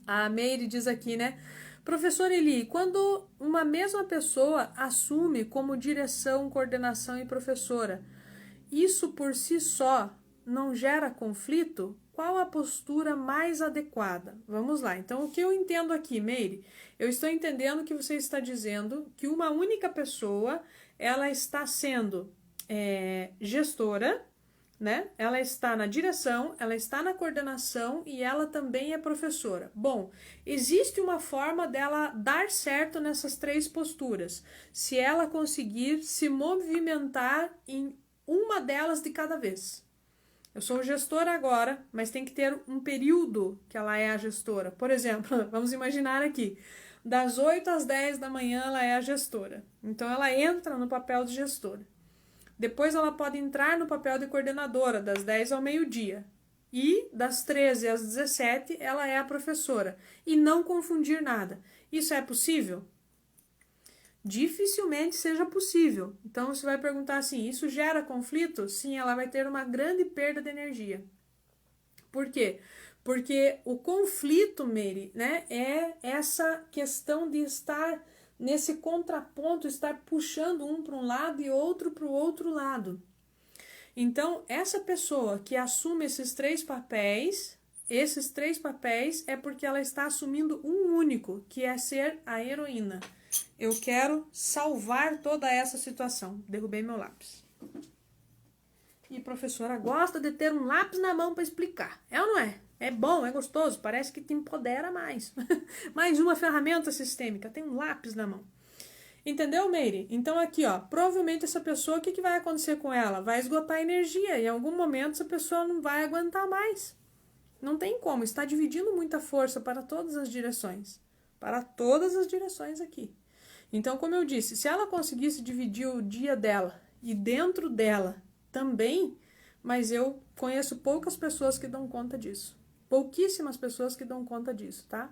A Meire diz aqui, né? Professor Eli, quando uma mesma pessoa assume como direção, coordenação e professora, isso por si só não gera conflito? Qual a postura mais adequada? Vamos lá. Então, o que eu entendo aqui, Meire? Eu estou entendendo que você está dizendo que uma única pessoa, ela está sendo gestora, né? Ela está na direção, ela está na coordenação e ela também é professora. Bom, existe uma forma dela dar certo nessas três posturas, se ela conseguir se movimentar em uma delas de cada vez. Eu sou gestora agora, mas tem que ter um período que ela é a gestora. Por exemplo, vamos imaginar aqui, das 8 às 10 da manhã ela é a gestora. Então ela entra no papel de gestora. Depois ela pode entrar no papel de coordenadora, das 10 ao meio-dia. E das 13 às 17 ela é a professora. E não confundir nada. Isso é possível? Dificilmente seja possível. Então você vai perguntar assim, isso gera conflito? Sim, ela vai ter uma grande perda de energia. Por quê? Porque o conflito, Meire, né, é essa questão de estar nesse contraponto, estar puxando um para um lado e outro para o outro lado. Então, essa pessoa que assume esses três papéis é porque ela está assumindo um único, que é ser a heroína. Eu quero salvar toda essa situação. Derrubei meu lápis. E a professora gosta de ter um lápis na mão para explicar. É ou não é? É bom, é gostoso, parece que te empodera mais. Mais uma ferramenta sistêmica, tem um lápis na mão. Entendeu, Meire? Então aqui, ó, provavelmente essa pessoa, o que vai acontecer com ela? Vai esgotar a energia e em algum momento essa pessoa não vai aguentar mais. Não tem como, está dividindo muita força para todas as direções. Para todas as direções aqui. Então, como eu disse, se ela conseguisse dividir o dia dela e dentro dela também, mas eu conheço poucas pessoas que dão conta disso. Pouquíssimas pessoas que dão conta disso, tá?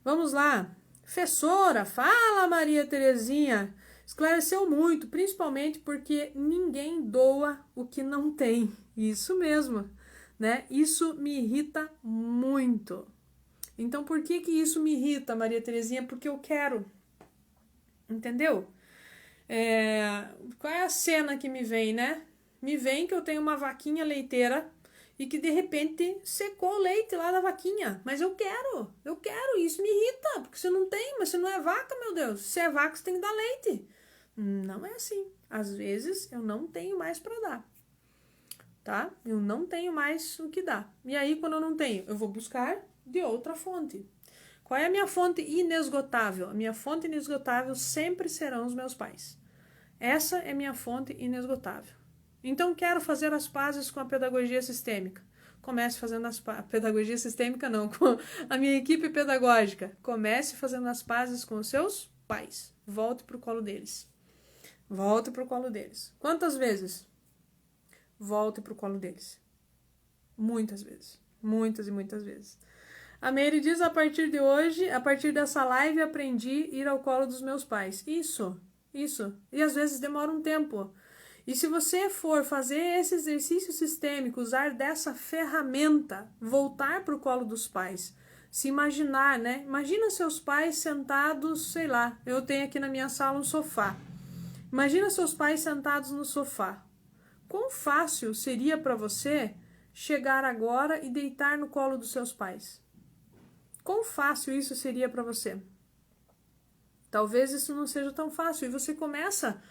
Vamos lá. Professora, fala Maria Terezinha. Esclareceu muito, principalmente porque ninguém doa o que não tem. Isso mesmo, né? Isso me irrita muito. Então, por que isso me irrita, Maria Terezinha? Porque eu quero. Entendeu? Qual é a cena que me vem, né? Me vem que eu tenho uma vaquinha leiteira e que de repente secou o leite lá da vaquinha. Mas eu quero, isso me irrita, porque você não tem, mas você não é vaca, meu Deus. Se é vaca, você tem que dar leite. Não é assim. Às vezes eu não tenho mais para dar, tá? Eu não tenho mais o que dar. E aí, quando eu não tenho, eu vou buscar de outra fonte. Qual é a minha fonte inesgotável? A minha fonte inesgotável sempre serão os meus pais. Essa é minha fonte inesgotável. Então, quero fazer as pazes com a pedagogia sistêmica. Comece fazendo as pazes. Pedagogia sistêmica não, com a minha equipe pedagógica. Comece fazendo as pazes com os seus pais. Volte para o colo deles. Volte para o colo deles. Quantas vezes? Volte para o colo deles. Muitas vezes. Muitas e muitas vezes. A Mary diz, a partir de hoje, a partir dessa live, aprendi a ir ao colo dos meus pais. Isso. E às vezes demora um tempo. E se você for fazer esse exercício sistêmico, usar dessa ferramenta, voltar para o colo dos pais, se imaginar, né? Imagina seus pais sentados, sei lá, eu tenho aqui na minha sala um sofá. Imagina seus pais sentados no sofá. Quão fácil seria para você chegar agora e deitar no colo dos seus pais? Quão fácil isso seria para você? Talvez isso não seja tão fácil e você começa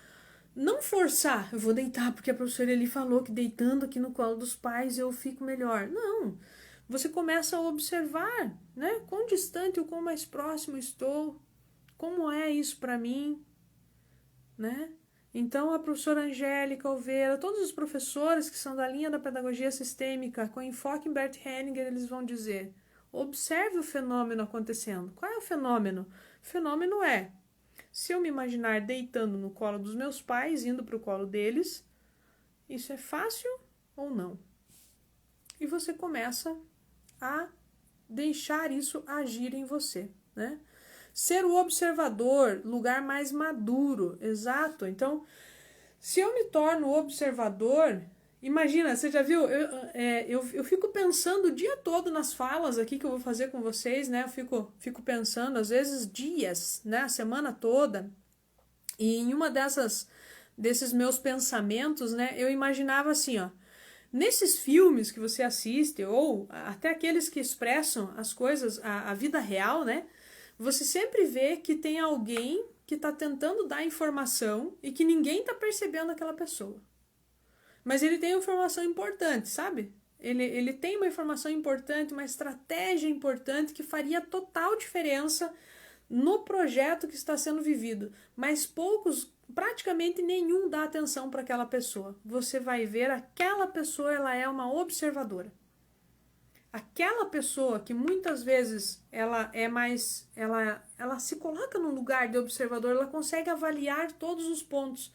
não forçar, eu vou deitar porque a professora ele falou que deitando aqui no colo dos pais eu fico melhor. Não, você começa a observar, né? Quão distante ou quão mais próximo estou, como é isso para mim, né? Então a professora Angélica Alveira, todos os professores que são da linha da pedagogia sistêmica, com enfoque em Bert Hellinger, eles vão dizer, observe o fenômeno acontecendo. Qual é o fenômeno? O fenômeno é, se eu me imaginar deitando no colo dos meus pais, indo para o colo deles, isso é fácil ou não? E você começa a deixar isso agir em você, né? Ser o observador, lugar mais maduro, exato. Então, se eu me torno observador, imagina, você já viu, eu fico pensando o dia todo nas falas aqui que eu vou fazer com vocês, né? Eu fico pensando, às vezes, dias, né? A semana toda. E em uma desses meus pensamentos, né? Eu imaginava assim, ó. Nesses filmes que você assiste, ou até aqueles que expressam as coisas, a vida real, né? Você sempre vê que tem alguém que está tentando dar informação e que ninguém está percebendo aquela pessoa. Mas ele tem informação importante, sabe? Ele tem uma informação importante, uma estratégia importante que faria total diferença no projeto que está sendo vivido. Mas poucos, praticamente nenhum dá atenção para aquela pessoa. Você vai ver aquela pessoa, ela é uma observadora. Aquela pessoa que muitas vezes ela se coloca num lugar de observador, ela consegue avaliar todos os pontos.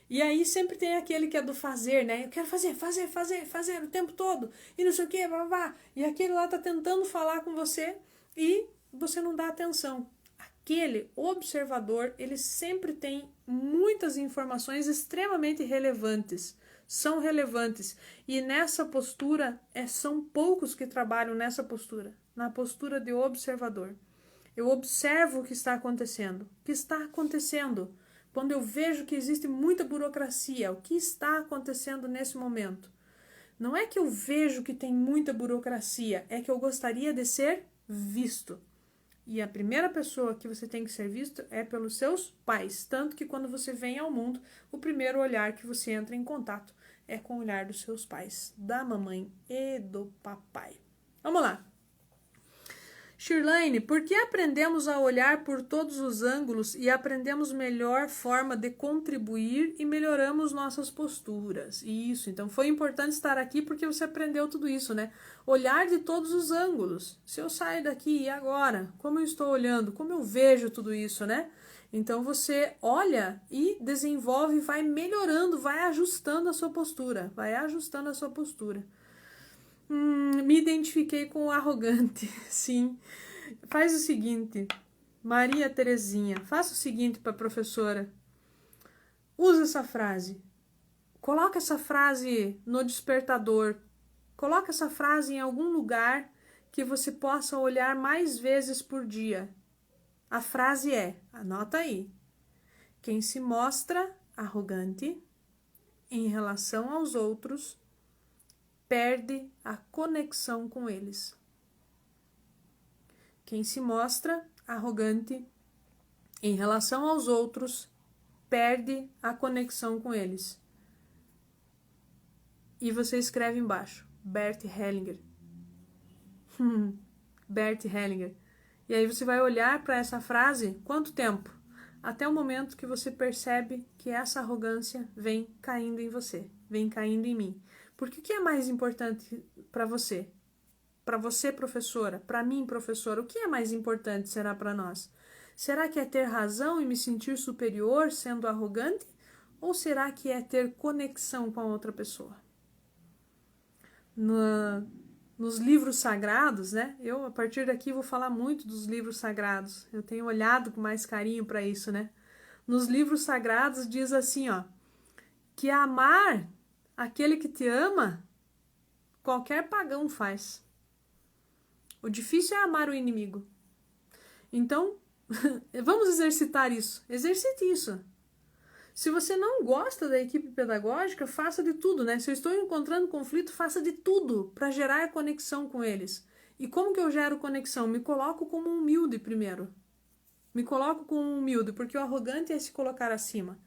E aí sempre tem aquele que é do fazer, né? Eu quero fazer o tempo todo. E não sei o que, blá, blá, blá. E aquele lá tá tentando falar com você e você não dá atenção. Aquele observador, ele sempre tem muitas informações extremamente relevantes. São relevantes. E nessa postura, são poucos que trabalham nessa postura. Na postura de observador. Eu observo o que está acontecendo. O que está acontecendo? Quando eu vejo que existe muita burocracia, o que está acontecendo nesse momento? Não é que eu vejo que tem muita burocracia, é que eu gostaria de ser visto. E a primeira pessoa que você tem que ser visto é pelos seus pais. Tanto que quando você vem ao mundo, o primeiro olhar que você entra em contato é com o olhar dos seus pais, da mamãe e do papai. Vamos lá. Shirlane, por que aprendemos a olhar por todos os ângulos e aprendemos melhor forma de contribuir e melhoramos nossas posturas? Isso, então foi importante estar aqui porque você aprendeu tudo isso, né? Olhar de todos os ângulos. Se eu saio daqui e agora, como eu estou olhando, como eu vejo tudo isso, né? Então você olha e desenvolve, vai melhorando, vai ajustando a sua postura, vai ajustando a sua postura. Me identifiquei com o arrogante, sim. Faz o seguinte, Maria Terezinha, faça o seguinte para a professora. Usa essa frase. Coloca essa frase no despertador. Coloca essa frase em algum lugar que você possa olhar mais vezes por dia. A frase é, anota aí, quem se mostra arrogante em relação aos outros perde a conexão com eles. Quem se mostra arrogante em relação aos outros perde a conexão com eles. E você escreve embaixo, Bert Hellinger. Bert Hellinger. E aí você vai olhar para essa frase, quanto tempo? Até o momento que você percebe que essa arrogância vem caindo em você, vem caindo em mim. Porque o que é mais importante para você? Para você, professora? Para mim, professora? O que é mais importante será para nós? Será que é ter razão e me sentir superior sendo arrogante? Ou será que é ter conexão com a outra pessoa? Nos livros sagrados, né? Eu, a partir daqui, vou falar muito dos livros sagrados. Eu tenho olhado com mais carinho para isso, né? Nos livros sagrados diz assim, ó, que amar aquele que te ama, qualquer pagão faz. O difícil é amar o inimigo. Então, vamos exercitar isso. Exercite isso. Se você não gosta da equipe pedagógica, faça de tudo, né? Se eu estou encontrando conflito, faça de tudo para gerar conexão com eles. E como que eu gero conexão? Me coloco como humilde primeiro. Me coloco como humilde, porque o arrogante é se colocar acima.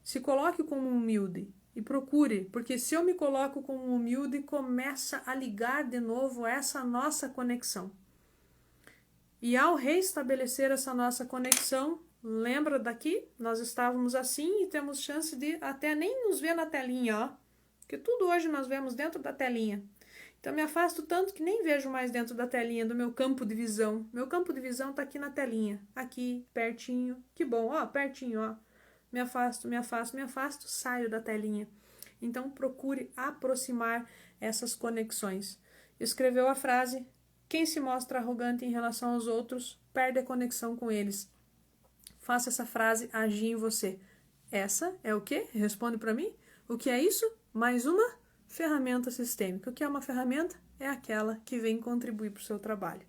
Se coloque como humilde e procure, porque se eu me coloco como humilde, começa a ligar de novo essa nossa conexão. E ao reestabelecer essa nossa conexão, lembra daqui? Nós estávamos assim e temos chance de até nem nos ver na telinha, ó. Porque tudo hoje nós vemos dentro da telinha. Então me afasto tanto que nem vejo mais dentro da telinha do meu campo de visão. Meu campo de visão tá aqui na telinha, aqui, pertinho. Que bom, ó, pertinho, ó. Me afasto, me afasto, me afasto, saio da telinha. Então procure aproximar essas conexões. Escreveu a frase: quem se mostra arrogante em relação aos outros perde a conexão com eles. Faça essa frase agir em você. Essa é o quê? Responde para mim. O que é isso? Mais uma ferramenta sistêmica. O que é uma ferramenta? É aquela que vem contribuir para o seu trabalho.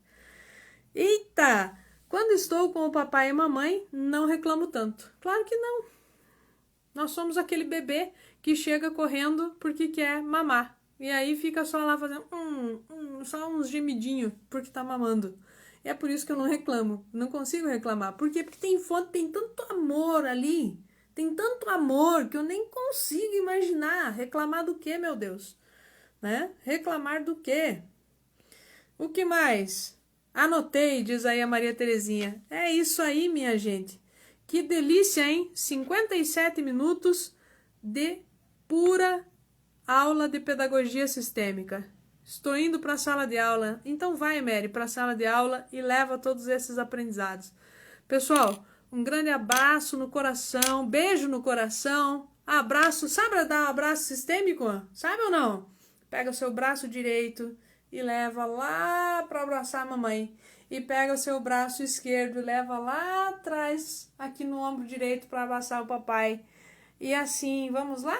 Eita! Quando estou com o papai e a mamãe, não reclamo tanto. Claro que não. Nós somos aquele bebê que chega correndo porque quer mamar. E aí fica só lá fazendo só uns gemidinhos porque tá mamando. É por isso que eu não reclamo. Não consigo reclamar. Por quê? Porque tem tanto amor ali. Tem tanto amor que eu nem consigo imaginar. Reclamar do quê, meu Deus? Né? Reclamar do quê? O que mais? Anotei, diz aí a Maria Terezinha. É isso aí, minha gente. Que delícia, hein? 57 minutos de pura aula de pedagogia sistêmica. Estou indo para a sala de aula. Então vai, Mary, para a sala de aula e leva todos esses aprendizados. Pessoal, um grande abraço no coração, beijo no coração, abraço. Sabe dar um abraço sistêmico? Sabe ou não? Pega o seu braço direito e leva lá para abraçar a mamãe. E pega o seu braço esquerdo e leva lá atrás, aqui no ombro direito, para abraçar o papai. E assim, vamos lá?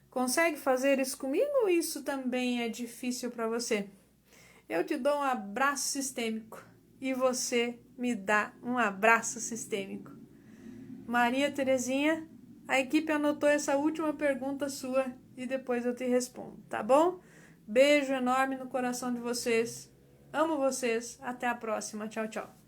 Consegue fazer isso comigo ou isso também é difícil para você? Eu te dou um abraço sistêmico e você me dá um abraço sistêmico. Maria Terezinha, a equipe anotou essa última pergunta sua e depois eu te respondo, tá bom? Beijo enorme no coração de vocês. Amo vocês. Até a próxima. Tchau, tchau.